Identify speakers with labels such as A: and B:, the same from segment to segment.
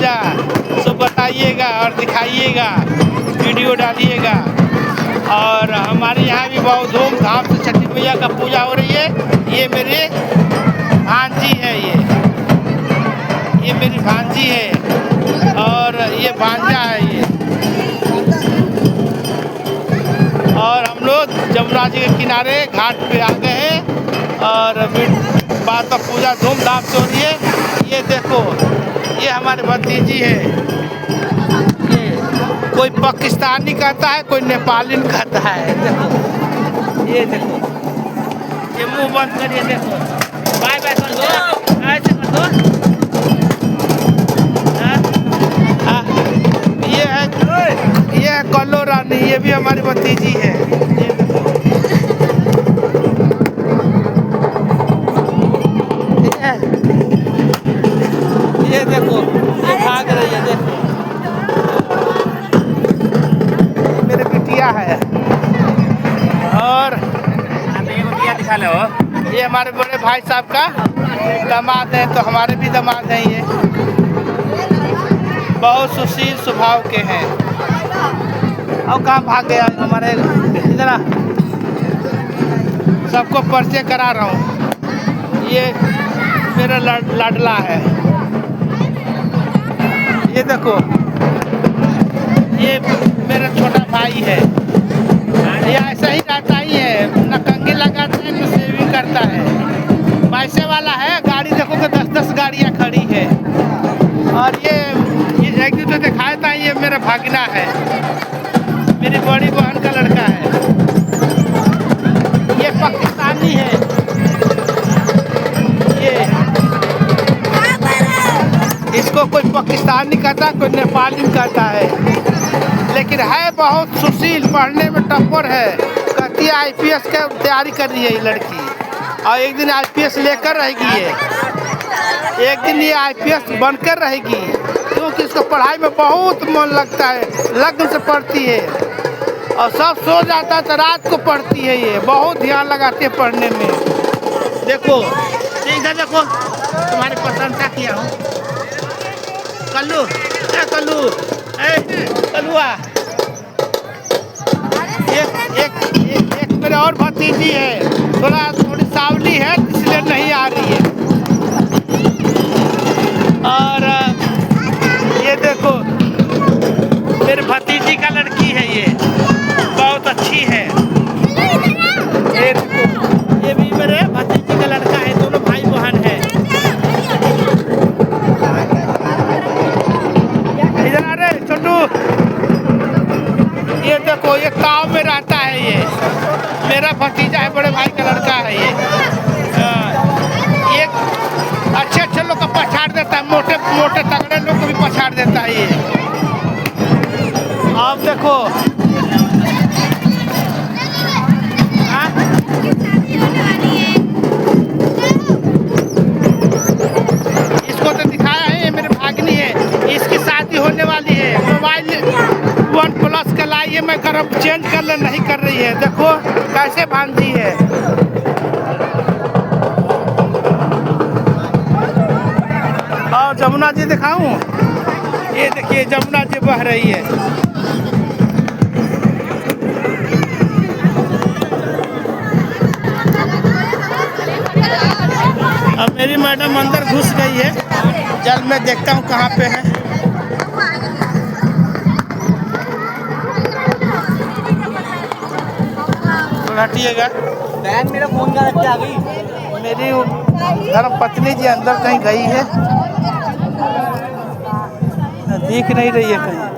A: पूजा, सो बताइएगा और दिखाइएगा, वीडियो डालिएगा। और हमारे यहाँ भी बहुत धूमधाम से छठी मैया का पूजा हो रही है। ये मेरी भांजी है, ये मेरी भांजी है और ये भांजा है ये। और हम लोग जमुना जी के किनारे घाट पे आ गए हैं और बात पर पूजा धूमधाम से हो रही है। ये देखो, ये हमारे भतीजी है। कोई पाकिस्तानी कहता है, कोई नेपाली कहता है। देखो, ये देखो, ये मुंह बंद करिए। देखो, बाय बाय कर दो, ऐसे कर दो। ये है कल्लो रानी, ये भी हमारी भतीजी है। ये देखो, ये भाग रही है। देखो, मेरे बिटिया है। और दिखा लो, ये हमारे बड़े भाई साहब का दामाद है, तो हमारे भी दामाद हैं। ये बहुत सुशील स्वभाव के हैं। और कहाँ भाग गया हमारे, इधर सबको परिचय करा रहा हूँ। ये मेरा लाडला है। ये देखो, ये मेरा छोटा भाई है। ये ऐसा ही रहता ही है, न कंघी लगाता है न सेविंग करता है। पैसे वाला है। गाड़ी देखो कि 10-10 गाड़ियाँ खड़ी है। और ये एक दूसरे दिखाया था, ये मेरा भागना है, मेरी बड़ी बहन का लड़का है। ये पाकिस्तानी है। ये इसको कोई पाकिस्तानी कहता, कोई नेपाली कहता है, लेकिन है बहुत सुशील, पढ़ने में टप्पर है। कहती है IPS का तैयारी कर रही है ये लड़की, और एक दिन IPS लेकर रहेगी। ये एक दिन ये IPS बनकर रहेगी, क्योंकि इसको पढ़ाई में बहुत मन लगता है। लगन से पढ़ती है और सब सो जाता है तो रात को पढ़ती है। ये बहुत ध्यान लगाती है पढ़ने में। देखो, इधर देखो, तुम्हारी प्रशंसा किया हूँ। कल्लू, कल्लू, कल्लुआ, एक मेरे और भतीजी है, थोड़ी सावली है, इसलिए नहीं आ रही है। और ये देखो, मेरे भतीजी का लड़की है। ये बहुत अच्छी है। ये देखो, ये भी मेरे भतीजी का लड़का है। दोनों भाई बहन है। इधर आ रहे छोटू। ये देखो, ये गाँव में रहता है। ये मेरा भतीजा है, बड़े भाई का लड़का है। ये अच्छे लोग को पछाड़ देता है, मोटे मोटे तगड़े लोग को भी पछाड़ देता है। ये आप देखो, इसको तो दिखाया है, ये मेरे भागनी है। इसकी शादी होने वाली है। मोबाइल OnePlus का लाई है, मैं चेंज कर ले, नहीं कर रही है। देखो कैसे भांजी है। और जमुना जी दिखाऊं, ये देखिए जमुना जी बह रही है। अब मेरी मैडम अंदर घुस गई है। जल मैं देखता हूँ कहाँ पे है। तो हटिएगा।
B: बहन मेरा फोन का रख के आ गई।
A: मेरी धर्म पत्नी जी अंदर कहीं गई है, दिख नहीं रही है कहीं।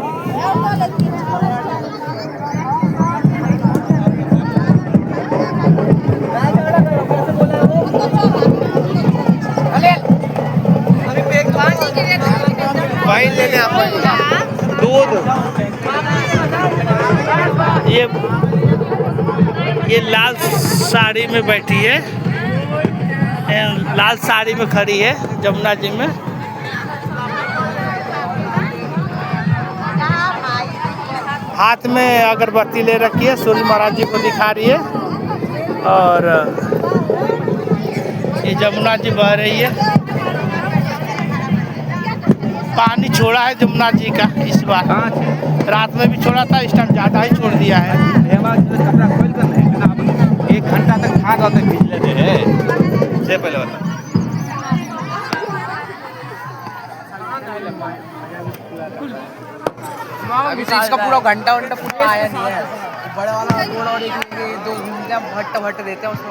A: भाई लेने आप दूध। ये लाल साड़ी में बैठी है, लाल साड़ी में खड़ी है जमुना जी में। हाथ में अगरबत्ती ले रखी है, सूर्य महाराज जी को दिखा रही है। और ये जमुना जी बह रही है। पानी छोड़ा है जमुना जी का इस बार। रात में भी छोड़ा था, इस टाइम ज़्यादा ही छोड़ दिया है।
B: कपड़ा खोल कर नहीं ना, अब 1 घंटा तक खाद होते भीज लेते हैं। से पहले बता
C: अभी तो इसका पूरा घंटा पूरा आया नहीं है। बड़े वाला रोड और एक 2 घंटे भट्ट देते हैं उसमें।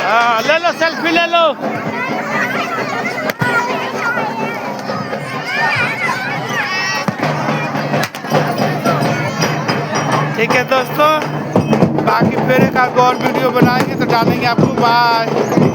A: हाँ, ले लो सेल्फी ले लो। ठीक है दोस्तों, बाकी फिर एक और वीडियो बनाएंगे तो डालेंगे आपको। बाय।